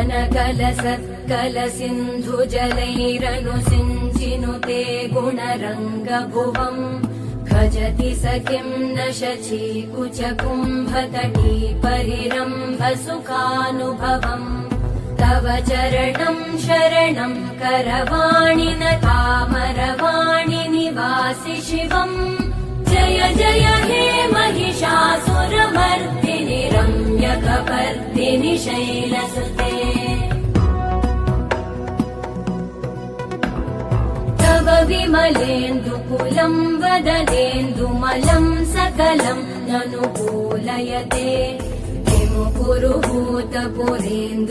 अनकलसत्कलसिन्धुजलैरनुसिञ्चिनुते गुणरङ्गभुवम् भजति स किं न शचीकुचकुम्भतटी परिरम्भसुखानुभवम् तव चरणं शरणं करवाणि न तामरवाणि निवासि शिवम् जय जय हे महिषासुरमर्दिनि रम्यकपर्दिनि शैलसुते तव विमलेन्दुकुलं वदनेन्दुमलं सकलं ननुकूलयते किमु पुरुहूतपुरेन्दु